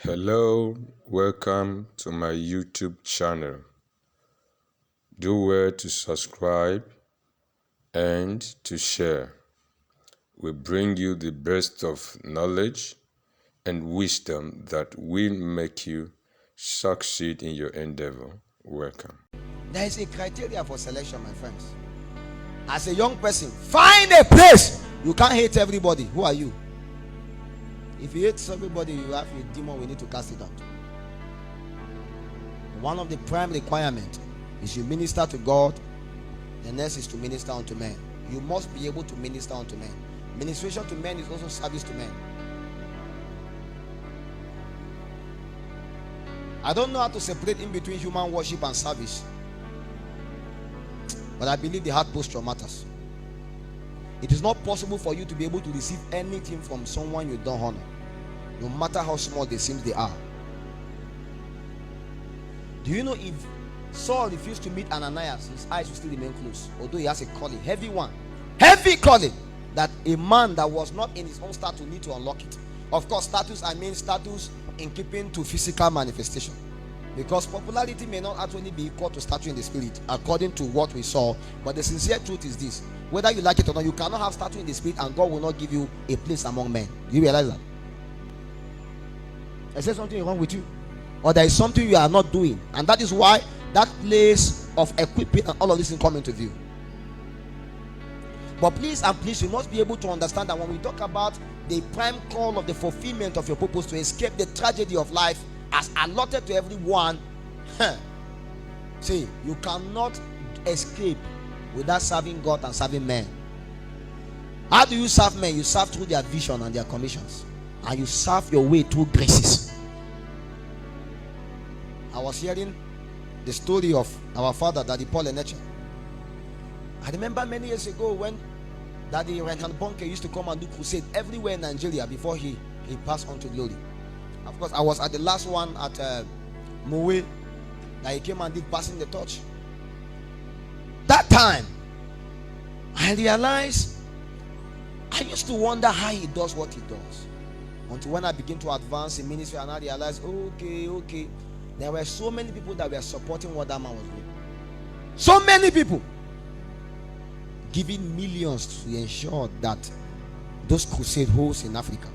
Hello, welcome to my YouTube channel. Do well to subscribe and to share. We bring you the best of knowledge and wisdom that will make you succeed in your endeavor. Welcome. There is a criteria for selection, my friends. As a young person, find a place. You can't hate everybody. Who are you? If you hate everybody, you have a demon. We need to cast it out. One of the prime requirements is you minister to God. The next is to minister unto men. You must be able to minister unto men. Ministration to men is also service to men. I don't know how to separate in between human worship and service, but I believe the heart posture matters. It is not possible for you to be able to receive anything from someone you don't honor, no matter how small they seem they are. Do you know if Saul refused to meet Ananias, his eyes will still remain closed, although he has a calling, heavy calling, that a man that was not in his own status need to unlock it. Of course, status in keeping to physical manifestation, because popularity may not actually be equal to stature in the spirit, according to what we saw. But the sincere truth is this: whether you like it or not, you cannot have stature in the spirit and God will not give you a place among men. Do you realize that? Is there something wrong with you, or there is something you are not doing? And that is why that place of equipping and all of this is coming to view. But please, you must be able to understand that when we talk about the prime call of the fulfillment of your purpose to escape the tragedy of life as allotted to everyone, see, you cannot escape without serving God and serving men. How do you serve men? You serve through their vision and their commissions, and you serve your way through graces. I was hearing the story of our father, Daddy Paul Eneche. I remember many years ago when Daddy Reinhard Bonke used to come and do crusade everywhere in Nigeria before he passed on to glory. Of course, I was at the last one at Mowe that he came and did passing the torch. That time, I realized I used to wonder how he does what he does, until when I begin to advance in ministry and I realized, okay, there were so many people that were supporting what that man was doing. So many people giving millions to ensure that those crusade holds in Africa.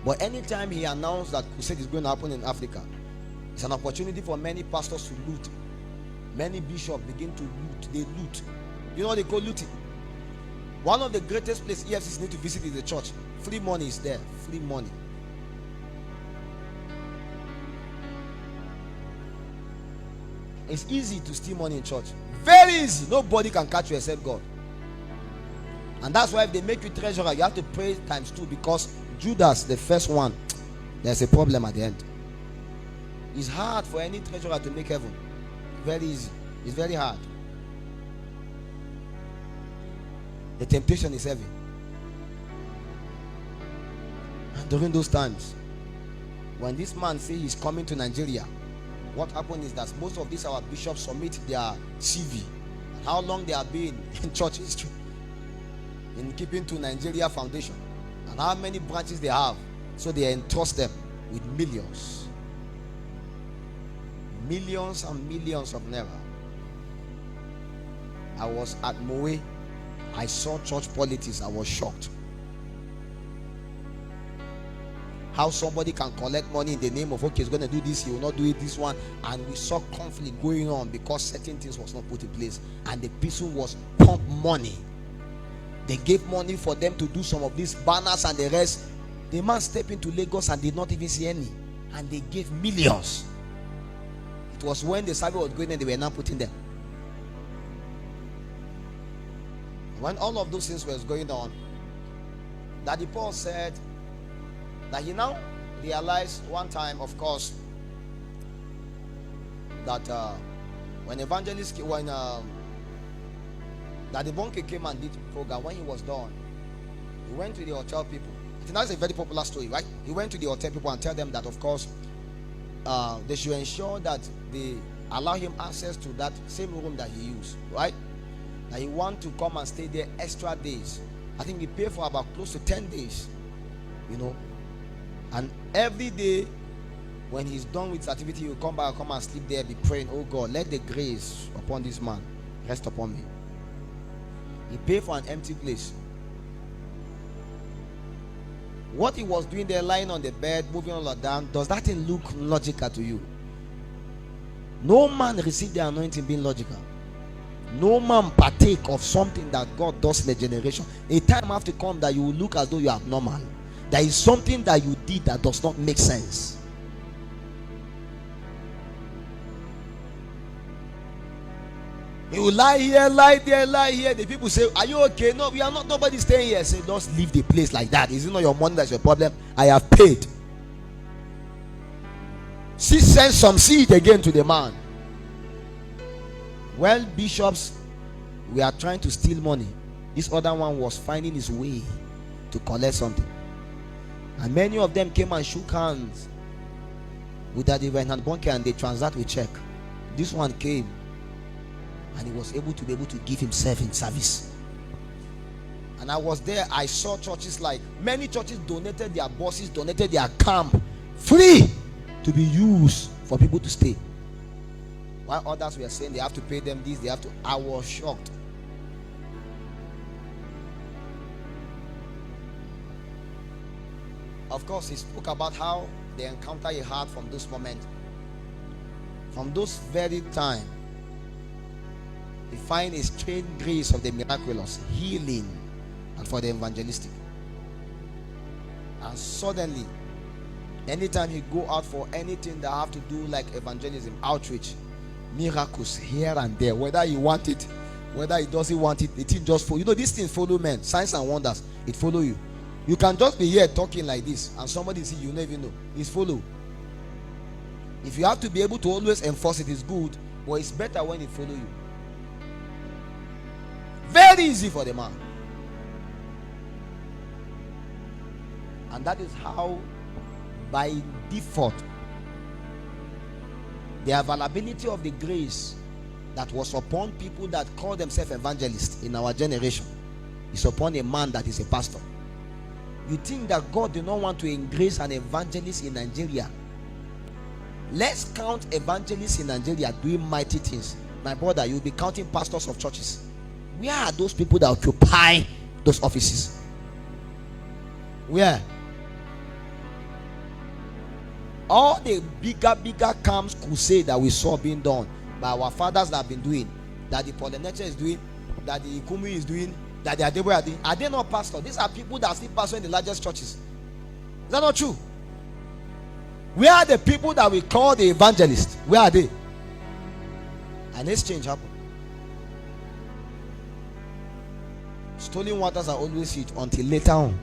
But anytime he announced that crusade is going to happen in Africa, it's an opportunity for many pastors to loot. Many bishops begin to loot. They loot. You know what they call looting? One of the greatest places EFCs need to visit is the church. Free money is there. Free money. It's easy to steal money in church. Very easy. Nobody can catch you except God. And that's why if they make you treasurer, you have to pray times 2, because Judas, the first one, there's a problem at the end. It's hard for any treasurer to make heaven. Very easy. It's very hard. The temptation is heavy. And during those times, when this man says he's coming to Nigeria, what happened is that most of these our bishops submit their CV and how long they have been in church history in keeping to Nigeria Foundation and how many branches they have, so they entrust them with millions and millions of naira. I was at Mowe. I saw church politics. I was shocked. How somebody can collect money in the name of, okay, he's going to do this, he will not do it, this one. And we saw conflict going on because certain things was not put in place. And the person was pump money. They gave money for them to do some of these banners and the rest. The man stepped into Lagos and did not even see any. And they gave millions. It was when the service was going and they were now putting them. When all of those things was going on, Daddy Paul said that he now realized one time, of course, that when Daddy Bonke came and did the program, when he was done, he went to the hotel people. I think that's a very popular story, right? He went to the hotel people and tell them that, of course, they should ensure that they allow him access to that same room that he used, right? That he want to come and stay there extra days. I think he paid for about close to 10 days, you know. And Every day, when he's done with his activity, he'll come back, come and sleep there, be praying, oh God, let the grace upon this man rest upon me. He paid for an empty place. What he was doing there, lying on the bed, moving all down, does that thing look logical to you? No man received the anointing being logical. No man partake of something that God does in a generation. A time have to come that you will look as though you are abnormal. There is something that you did that does not make sense. You will lie here, lie there, lie here. The people say, are you okay? No, we are not. Nobody staying here. Say, just leave the place like that. Is it not your money that's your problem? I have paid. She sent some seed again to the man. Well, bishops, we are trying to steal money. This other one was finding his way to collect something. And many of them came and shook hands with that Reinhard Bonke, and they transact with check. This one came and he was able to give himself in service. And I was there. I saw churches, like many churches donated their buses, donated their camp free to be used for people to stay, while others were saying they have to pay them this, they have to. I was shocked. Of course, he spoke about how the encounter he had from this moment, from those very time. He find a strange grace of the miraculous, healing, and for the evangelistic. And suddenly, anytime he go out for anything that have to do like evangelism, outreach, miracles here and there, whether he want it, whether he doesn't want it, the thing just follow. You know, these things follow men. Signs and wonders, it follow you. You can just be here talking like this, and somebody see you, don't even know. It's follow. If you have to be able to always enforce it, it's good, but it's better when it follow you. Very easy for the man. And that is how, by default, the availability of the grace that was upon people that call themselves evangelists in our generation is upon a man that is a pastor. You think that God did not want to embrace an evangelist in Nigeria? Let's count evangelists in Nigeria doing mighty things. My brother, you'll be counting pastors of churches. Where are those people that occupy those offices? Where? All the bigger camps crusade that we saw being done by our fathers that have been doing, that the Polynesia is doing, that the Ikumi is doing, that the Adebo are doing, are they not pastors? These are people that still pastor in the largest churches. Is that not true? Where are the people that we call the evangelists? Where are they? An exchange happened. Stolen waters are always sweet until later on.